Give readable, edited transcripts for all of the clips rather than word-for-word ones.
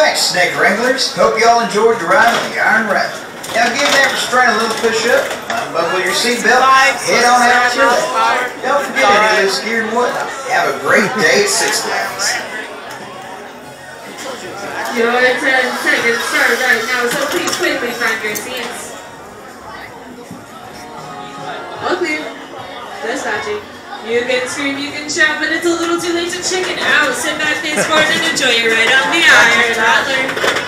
back, snake wranglers. Hope y'all enjoyed the ride on the Iron Rattler. Now give that restraint a little push-up, unbuckle your seatbelt, head on out to that. Don't forget any of those gear and whatnot. Have a great day at Six Flags. Your 10 seconds start right now, so please quickly find your seats. All clear. Dispatching. You can scream, you can shout, but it's a little too late to chicken out. Sit back, thanks for it, and enjoy your ride on the Iron Rattler.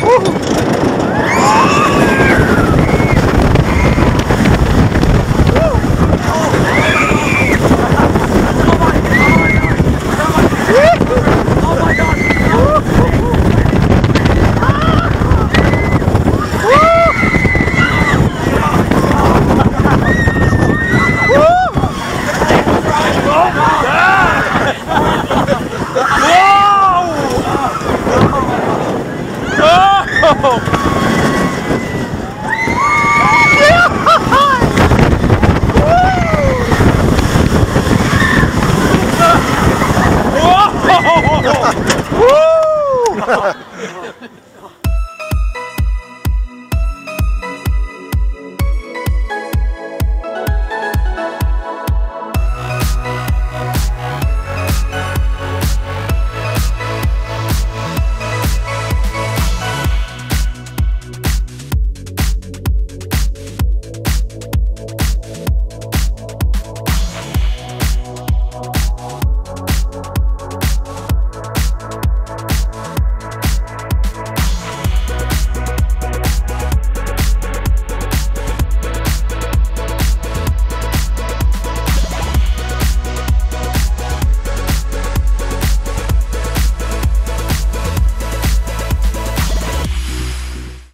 Woo!